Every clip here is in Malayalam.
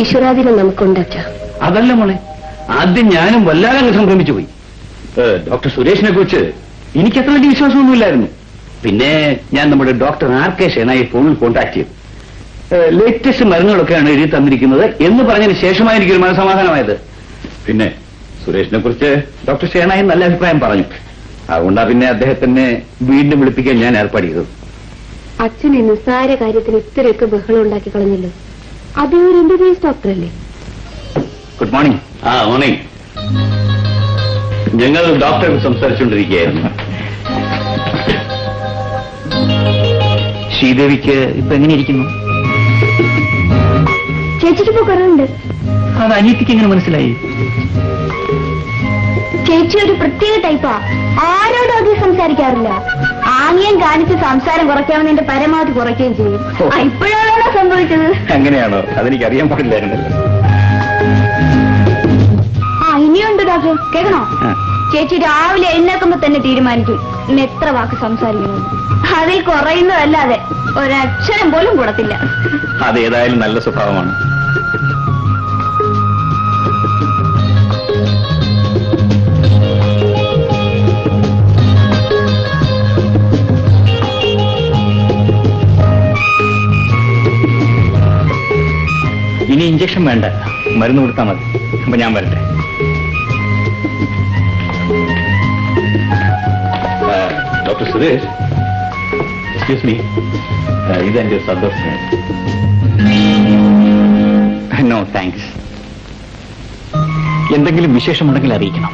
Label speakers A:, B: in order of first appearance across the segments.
A: ഈശ്വരാധീനം നമുക്കുണ്ട് അച്ഛാ. അതല്ല മോളെ, ആദ്യം ഞാനും വല്ലാതെ സംഭ്രമിച്ചു പോയി. ഡോക്ടർ സുരേഷിനെ കുറിച്ച് എനിക്ക് അത്ര വലിയ വിശ്വാസമൊന്നുമില്ലായിരുന്നു. പിന്നെ ഞാൻ നമ്മുടെ ഡോക്ടർ ആർ.കെ. ഷേനായി ഫോണിൽ കോൺടാക്ട് ചെയ്തു. ലേറ്റസ്റ്റ് മരുന്നുകളൊക്കെയാണ് എഴുതി തന്നിരിക്കുന്നത് എന്ന് പറഞ്ഞതിന് ശേഷമായി എനിക്കൊരു മനസമാധാനമായത്. പിന്നെ സുരേഷിനെ കുറിച്ച് ഡോക്ടർ ഷേനായി നല്ല അഭിപ്രായം പറഞ്ഞു. അതുകൊണ്ടാ പിന്നെ അദ്ദേഹത്തിനെ വീണ്ടും വിളിപ്പിക്കാൻ ഞാൻ ഏർപ്പാട് ചെയ്തത്.
B: അച്ഛൻ നിസ്സാര കാര്യത്തിന് ഇത്രയൊക്കെ ബഹളം ഉണ്ടാക്കി കളഞ്ഞല്ലോ. അദ്ദേഹം ഒരു MBBS ഡോക്ടറല്ലേ?
A: Good morning. മോർണിംഗ്. ഞങ്ങൾ ഡോക്ടറെ സംസാരിച്ചുകൊണ്ടിരിക്കുകയായിരുന്നു. ശ്രീദേവിക്ക് ഇപ്പൊ എങ്ങനെയിരിക്കുന്നു?
B: ചേച്ചിക്ക് ഇപ്പൊ കുറവുണ്ട്.
A: അത് അനിയത്തിക്ക് എങ്ങനെ മനസ്സിലായി?
B: ചേച്ചി ഒരു പ്രത്യേക ടൈപ്പാ. ആരോടും അധികം സംസാരിക്കാറില്ല. ആംഗ്യം കാണിച്ച് സംസാരം കുറയ്ക്കാമെന്നെ പരമാവധി കുറയ്ക്കുകയും ചെയ്യും. ഇപ്പോഴാണോ സംഭവിച്ചത്?
A: അങ്ങനെയാണോ? അതെനിക്കറിയാൻ പാടില്ലായിരുന്നല്ലോ.
B: ഇനിയുണ്ട് ഡോക്ടർ, കേൾക്കണോ? ചേച്ചി രാവിലെ എഴുന്നേൽക്കുമ്പോ തന്നെ തീരുമാനിക്കും ഇന്ന് എത്ര വാക്ക് സംസാരിക്കണം. അതിൽ കുറയുന്നതല്ലാതെ ഒരക്ഷരം പോലും കൂടത്തില്ല.
A: അതേതായാലും നല്ല സ്വഭാവമാണ്. ഇനി ഇഞ്ചക്ഷൻ വേണ്ട, മരുന്ന് കൊടുത്താൽ മതി. അപ്പൊ ഞാൻ വരട്ടെ. ഡോക്ടർ സുരേഷ്, എക്സ്ക്യൂസ് മീ, ഇതെന്റെ സന്തോഷം. No thanks. എന്തെങ്കിലും വിശേഷമുണ്ടെങ്കിൽ അറിയിക്കണം.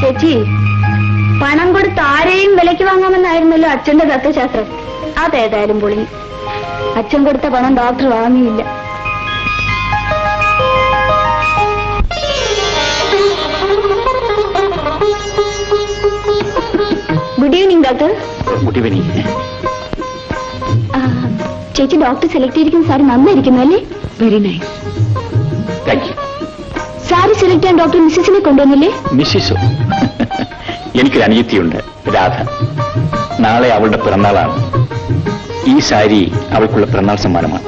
B: ചേച്ചി, പണം കൊടുത്ത് ആരെയും വിലയ്ക്ക് വാങ്ങാമെന്നായിരുന്നല്ലോ അച്ഛന്റെ തത്വശാസ്ത്രം. അതേതായാലും പൊളി. അച്ഛൻ കൊടുത്ത പണം ഡോക്ടർ വാങ്ങിയില്ല. Good evening doctor.
A: Good evening.
B: ചേച്ചി ഡോക്ടർ സെലക്ട് ചെയ്തിരിക്കുന്ന സാരി നന്നായിരിക്കുന്നു അല്ലേ? Very nice.
A: Thank you.
B: Sari select ചെയ്യാൻ ഡോക്ടർ മിസ്സിസിനെ കൊണ്ടുവന്നില്ലേ?
A: മിസ്സിസോ? എനിക്കൊരു അനിയത്തിയുണ്ട്, രാധ. നാളെ അവളുടെ പിറന്നാളാണ്. ഈ സാരി അവൾക്കുള്ള പിറന്നാൾ സമ്മാനമാണ്.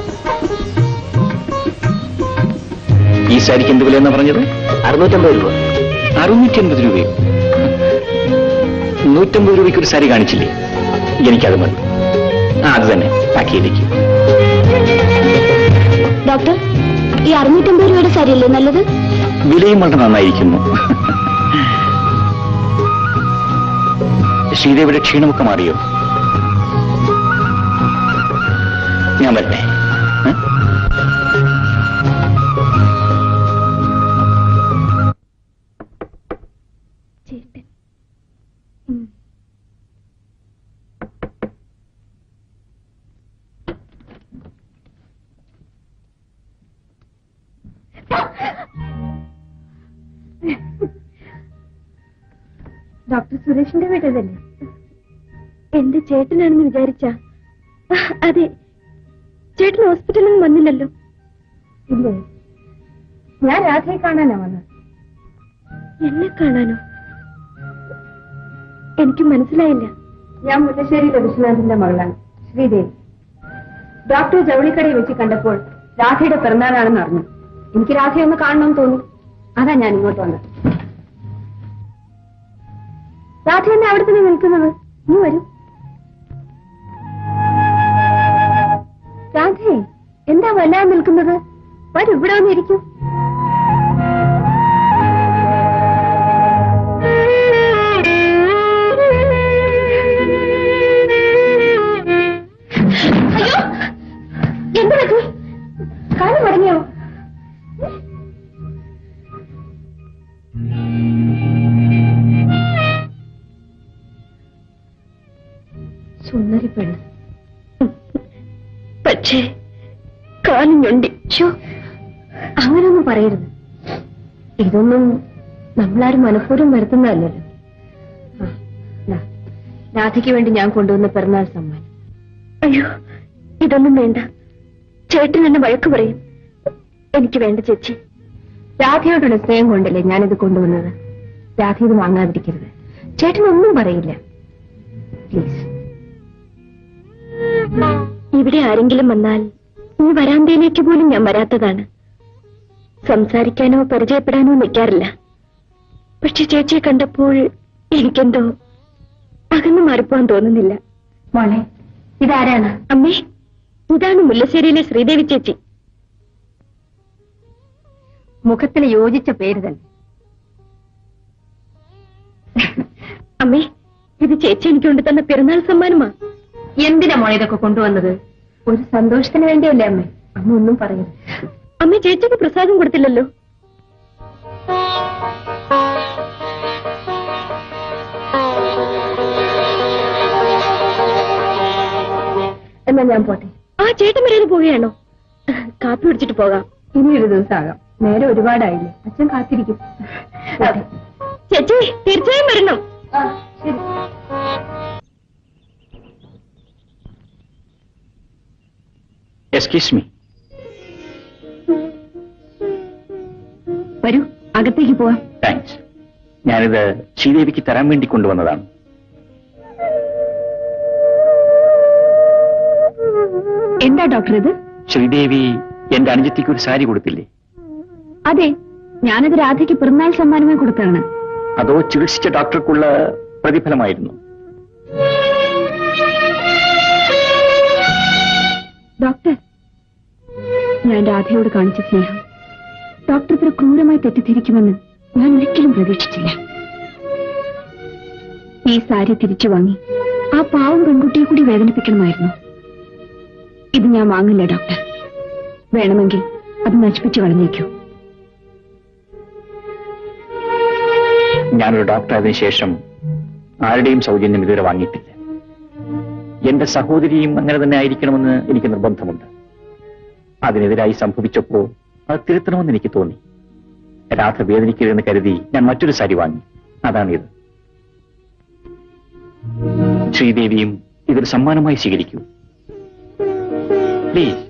A: ഈ സാരിക്ക് എന്ത് വിലയെന്നാ പറഞ്ഞത്? 650 രൂപ. 650 രൂപയോ? 150 രൂപയ്ക്ക് ഒരു സാരി കാണിച്ചില്ലേ? എനിക്കത് മതി. അത് തന്നെ പാക്ക് ചെയ്തേക്ക്.
B: ഡോക്ടർ, ഈ 650 രൂപയുടെ സാരിയല്ലേ നല്ലത്?
A: വിലയും വളരെ നന്നായിരിക്കുന്നു. ശ്രീദേവിയുടെ ക്ഷീണമൊക്കെ മാറിയോ? ഞാൻ വരട്ടെ.
B: ഡോക്ടർ സുരേഷിന്റെ വീട്ടതല്ലേ? എന്റെ ചേട്ടനാണെന്ന് വിചാരിച്ച? അതെ. ചേട്ടൻ ഹോസ്പിറ്റലിൽ നിന്ന് വന്നില്ലല്ലോ? ഇല്ലേ, ഞാൻ രാധയെ കാണാനാ വന്നത്. എന്നെ കാണാനോ? എനിക്ക് മനസ്സിലായില്ല. ഞാൻ മുല്ലശ്ശേരിയിലെ വിശ്വനാഥിന്റെ മകളാണ്, ശ്രീദേവി. ഡോക്ടർ ജൗളിക്കടയിൽ വെച്ച് കണ്ടപ്പോൾ രാധയുടെ പിറന്നാളാണെന്ന് അറിഞ്ഞു. എനിക്ക് രാധയെ ഒന്ന് കാണണമെന്ന് തോന്നി. അതാ ഞാൻ ഇങ്ങോട്ട് വന്നത്. രാധ എന്നെ അവിടെ തന്നെ നിൽക്കുന്നത്. നീ വരൂ. രാധേ, എന്താ വല്ലാതെ നിൽക്കുന്നത്? വരൂ, ഇവിടെ വന്നിരിക്കും. അയ്യോ, എന്താ പറ്റി? കാലം മടങ്ങിയോ? സുന്ദരി പെണ്ണ്, പക്ഷേ കാലും ഞൊണ്ടി. അങ്ങനൊന്നും പറയരുത്. ഇതൊന്നും നമ്മളാരും മനഃപൂർവ്വം വരുത്തുന്നതല്ലല്ലോ. രാധയ്ക്ക് വേണ്ടി ഞാൻ കൊണ്ടുവന്ന പിറന്നാൾ സമ്മാനം. അയ്യോ, ഇതൊന്നും വേണ്ട. ചേട്ടൻ എന്നെ വഴക്ക് പറയും. എനിക്ക് വേണ്ട ചേച്ചി. രാധയോടുള്ള സ്നേഹം കൊണ്ടല്ലേ ഞാനിത് കൊണ്ടുവന്നത്. രാധ ഇത് വാങ്ങാതിരിക്കരുത്. ചേട്ടനൊന്നും പറയില്ല. പ്ലീസ്. ഈ ഇവിടെ ആരെങ്കിലും വന്നാൽ ഈ വരാന്തയിലേക്ക് പോലും ഞാൻ വരാത്തതാണ്. സംസാരിക്കാനോ പരിചയപ്പെടാനോ നിൽക്കാറില്ല. പക്ഷെ ചേച്ചിയെ കണ്ടപ്പോൾ എനിക്കെന്തോ അകന്നു മാറിപ്പോവാൻ തോന്നുന്നില്ല. മോളെ, ഇതാരാണ്? അമ്മേ, ഇതാണ് മുല്ലശ്ശേരിയിലെ ശ്രീദേവി ചേച്ചി. മുഖത്തിന് യോജിച്ച പേര് തന്നെ. അമ്മേ, ഇത് ചേച്ചി എനിക്ക് കൊണ്ടുതന്ന പിറന്നാൾ സമ്മാനമാ. എന്തിനാ മോളെ ഇതൊക്കെ കൊണ്ടുവന്നത്? ഒരു സന്തോഷത്തിന് വേണ്ടിയല്ലേ അമ്മേ? അമ്മ ഒന്നും പറയുന്നു. അമ്മ ചേച്ചിക്ക് പ്രസാദം കൊടുത്തില്ലല്ലോ. എന്നാ ഞാൻ പോട്ടെ. ആ ചേട്ടൻ വരെ പോവുകയാണോ? കാപ്പി പിടിച്ചിട്ട് പോകാം. ഇനിയൊരു ദിവസം ആകാം. നേരെ ഒരുപാടായില്ലേ. അച്ഛൻ കാത്തിരിക്കും. ചേച്ചി തീർച്ചയായും വരണം. ശരി.
A: Excuse me.
B: വരൂ, അകത്തേക്ക് പോവാം.
A: താങ്ക്സ്. ഞാനിത് ശ്രീദേവിക്ക് തരാൻ വേണ്ടി കൊണ്ടുവന്നതാണ്.
B: എന്താ ഡോക്ടർ ഇത്?
A: ശ്രീദേവി എന്റെ അനുജത്തിക്ക് ഒരു സാരി കൊടുത്തില്ലേ?
B: അതെ, ഞാനത് രാധയ്ക്ക് പിറന്നാൾ സമ്മാനമായി കൊടുത്താണ്.
A: അതോ ചികിത്സിച്ച ഡോക്ടർക്കുള്ള പ്രതിഫലമായിരുന്നു?
B: ഡോക്ടർ, ഞാൻ രാധയോട് കാണിച്ച സ്നേഹം ഡോക്ടർ ഇത്ര ക്രൂരമായി തെറ്റിദ്ധരിക്കുമെന്ന് ഞാൻ ഒരിക്കലും പ്രതീക്ഷിച്ചില്ല. ഈ സാരി തിരിച്ചു വാങ്ങി ആ പാവം പെൺകുട്ടിയെ കൂടി വേദനിപ്പിക്കണമായിരുന്നു. ഇത് ഞാൻ വാങ്ങില്ല ഡോക്ടർ. വേണമെങ്കിൽ അത് നശിപ്പിച്ചു കളഞ്ഞേക്കൂ.
A: ഞാനൊരു ഡോക്ടറായതിനു ശേഷം ആരുടെയും സൗജന്യം ഇതുവരെ വാങ്ങിയിട്ടില്ല. എന്റെ സഹോദരിയും അങ്ങനെ തന്നെ ആയിരിക്കണമെന്ന് എനിക്ക് നിർബന്ധമുണ്ട്. അതിനെതിരായി സംഭവിച്ചപ്പോ അത് തിരുത്തണമെന്ന് എനിക്ക് തോന്നി. രാധ വേദനിക്കരുതെന്ന് കരുതി ഞാൻ മറ്റൊരു സാരി വാങ്ങി. അതാണിത്. ശ്രീദേവിയും ഇതൊരു സമ്മാനമായി സ്വീകരിക്കൂ പ്ലീസ്.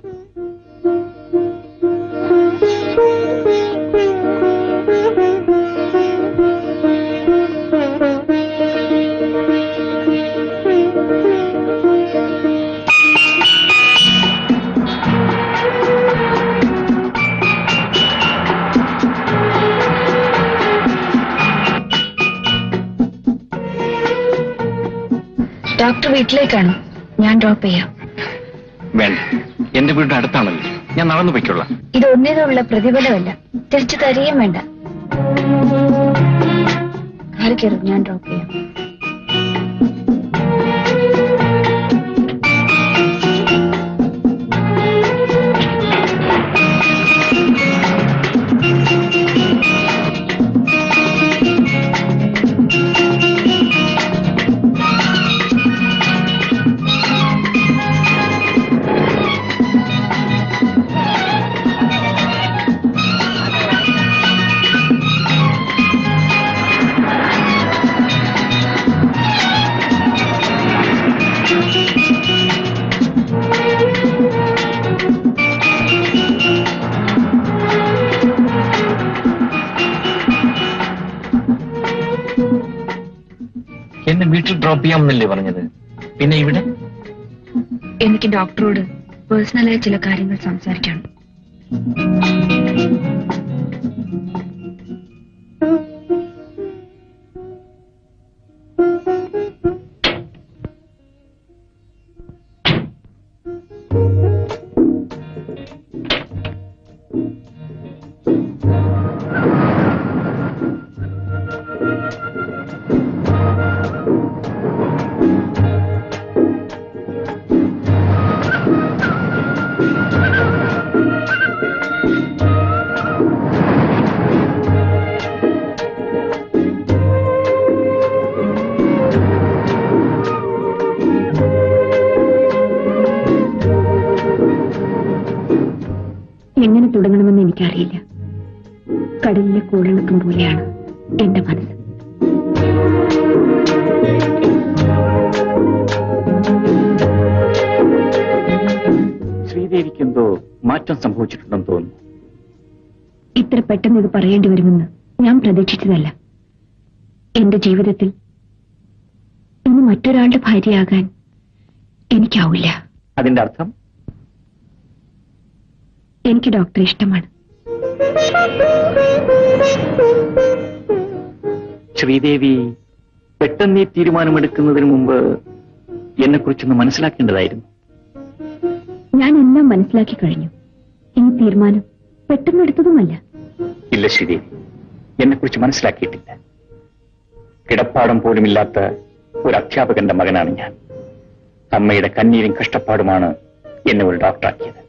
B: ഡോക്ടർ വീട്ടിലേക്കാണോ? ഞാൻ ഡ്രോപ്പ് ചെയ്യാം.
A: വേണ്ട, എന്റെ വീടിന്റെ അടുത്താണല്ലോ, ഞാൻ നടന്നു പൊയ്ക്കൊള്ളാം.
B: ഇതൊന്നിനുള്ള പ്രതിഫലമല്ല, തിരിച്ചു തരികയും വേണ്ട. കാറി കയറും, ഞാൻ ഡ്രോപ്പ് ചെയ്യാം.
A: എന്നെ വീട്ടിൽ ഡ്രോപ്പ് ചെയ്യാമെന്നല്ലേ പറഞ്ഞത്? പിന്നെ ഇവിടെ?
B: എനിക്ക് ഡോക്ടറോട് പേഴ്സണലായി ചില കാര്യങ്ങൾ സംസാരിക്കണം. എങ്ങനെ തുടങ്ങണമെന്ന് എനിക്കറിയില്ല. കടലിലെ കൂടണക്കം പോലെയാണ് എന്റെ മനസ്സ്.
A: ശ്രീദേവിക്ക് എന്തോ മാറ്റം സംഭവിച്ചിട്ടുണ്ടെന്ന് തോന്നുന്നു.
B: ഇത്ര പെട്ടെന്ന് ഇത് പറയേണ്ടി വരുമെന്ന് ഞാൻ പ്രതീക്ഷിച്ചതല്ല. എന്റെ ജീവിതത്തിൽ ഇനി മറ്റൊരാളുടെ ഭാര്യയാകാൻ എനിക്കാവില്ല.
A: അതിന്റെ അർത്ഥം
B: എനിക്ക് ഡോക്ടറെ ഇഷ്ടമാണ്.
C: ശ്രീദേവി, പെട്ടെന്ന് ഈ തീരുമാനമെടുക്കുന്നതിന് മുമ്പ് എന്നെക്കുറിച്ചൊന്ന് മനസ്സിലാക്കേണ്ടതായിരുന്നു.
B: ഞാൻ എല്ലാം മനസ്സിലാക്കി കഴിഞ്ഞു. ഈ തീരുമാനം പെട്ടെന്നെടുത്തതുമല്ല.
C: ഇല്ല ശ്രീദേവി, എന്നെക്കുറിച്ച് മനസ്സിലാക്കിയിട്ടില്ല. കിടപ്പാടം പോലുമില്ലാത്ത ഒരു അധ്യാപകന്റെ മകനാണ് ഞാൻ. അമ്മയുടെ കണ്ണീരും കഷ്ടപ്പാടുമാണ് എന്നെ ഒരു ഡോക്ടറാക്കിയത്.